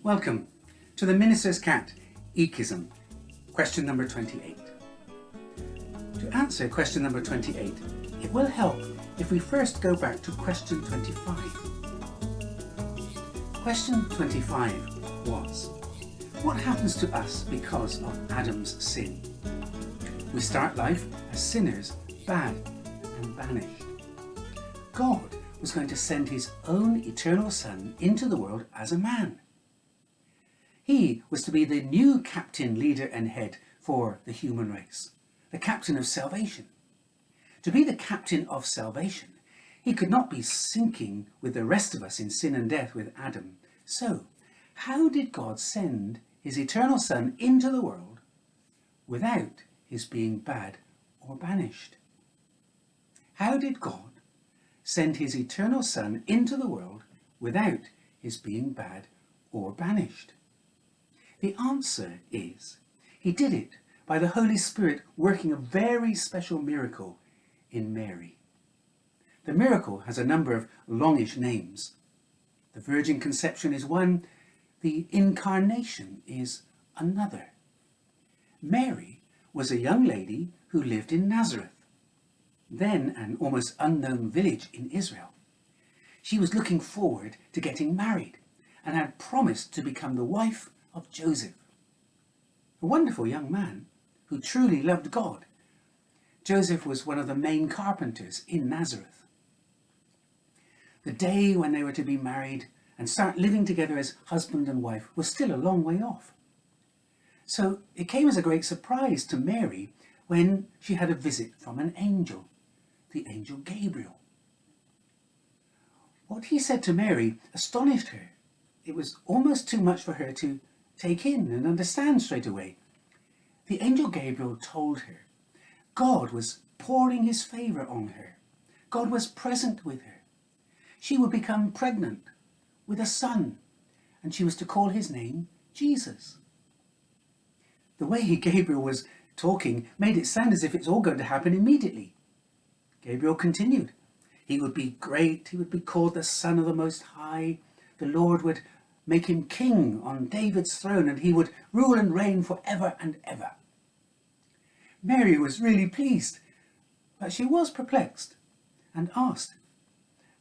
Welcome to the Minister's Cat, Echism, question number 28. To answer question number 28, it will help if we first go back to question 25. Question 25 was, what happens to us because of Adam's sin? We start life as sinners, bad and banished. God was going to send his own eternal Son into the world as a man. He was to be the new captain, leader and head for the human race, the captain of salvation. To be the captain of salvation, he could not be sinking with the rest of us in sin and death with Adam. So, how did God send his eternal Son into the world without his being bad or banished? How did God send his eternal Son into the world without his being bad or banished? The answer is, he did it by the Holy Spirit working a very special miracle in Mary. The miracle has a number of longish names. The virgin conception is one, the incarnation is another. Mary was a young lady who lived in Nazareth, then an almost unknown village in Israel. She was looking forward to getting married and had promised to become the wife of Joseph, a wonderful young man who truly loved God. Joseph was one of the main carpenters in Nazareth. The day when they were to be married and start living together as husband and wife was still a long way off. So it came as a great surprise to Mary when she had a visit from an angel, the angel Gabriel. What he said to Mary astonished her. It was almost too much for her to take in and understand straight away. The angel Gabriel told her God was pouring his favour on her. God was present with her. She would become pregnant with a son, and she was to call his name Jesus. The way Gabriel was talking made it sound as if it's all going to happen immediately. Gabriel continued. He would be great. He would be called the Son of the Most High. The Lord would make him king on David's throne, and he would rule and reign forever and ever. Mary was really pleased, but she was perplexed and asked,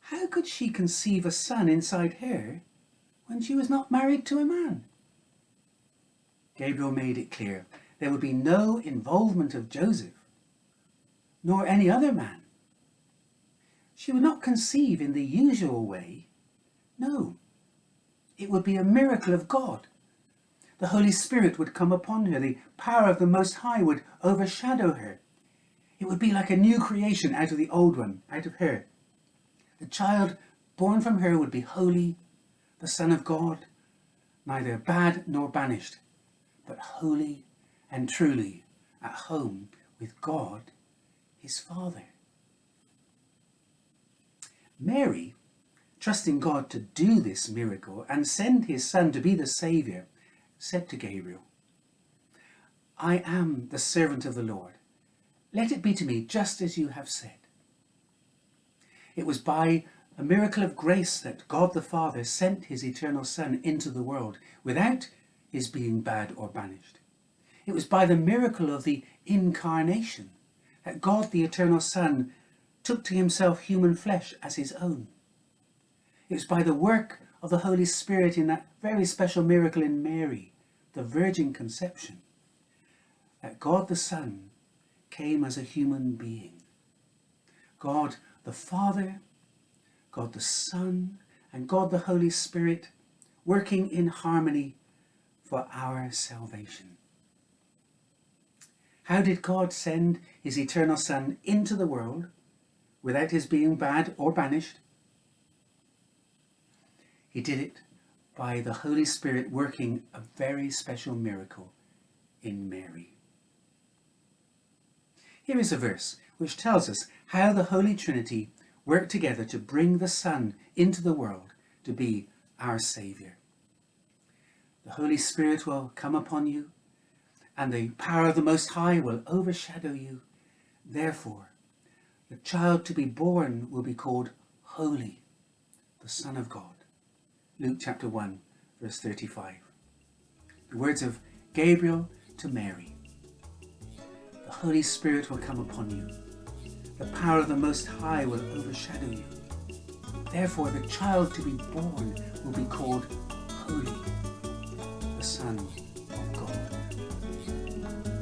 how could she conceive a son inside her when she was not married to a man? Gabriel made it clear there would be no involvement of Joseph, nor any other man. She would not conceive in the usual way. No. It would be a miracle of God. The Holy Spirit would come upon her. The power of the Most High would overshadow her. It would be like a new creation out of the old one, out of her. The child born from her would be holy, the Son of God, neither bad nor banished, but holy and truly at home with God, his Father. Mary, trusting God to do this miracle and send his Son to be the Saviour, said to Gabriel, I am the servant of the Lord. Let it be to me just as you have said. It was by a miracle of grace that God the Father sent his eternal Son into the world without his being bad or banished. It was by the miracle of the incarnation that God the eternal Son took to himself human flesh as his own. It was by the work of the Holy Spirit in that very special miracle in Mary, the virgin conception, that God the Son came as a human being. God the Father, God the Son, and God the Holy Spirit working in harmony for our salvation. How did God send his eternal Son into the world without his being bad or banished? He did it by the Holy Spirit working a very special miracle in Mary. Here is a verse which tells us how the Holy Trinity worked together to bring the Son into the world to be our Saviour. The Holy Spirit will come upon you, and the power of the Most High will overshadow you. Therefore, the child to be born will be called Holy, the Son of God. Luke chapter 1, verse 35. The words of Gabriel to Mary. The Holy Spirit will come upon you. The power of the Most High will overshadow you. Therefore, the child to be born will be called Holy, the Son of God.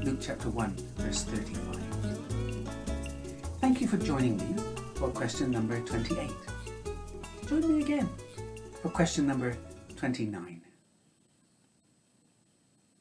Luke chapter 1, verse 35. Thank you for joining me for question number 28. Join me again for question number 29.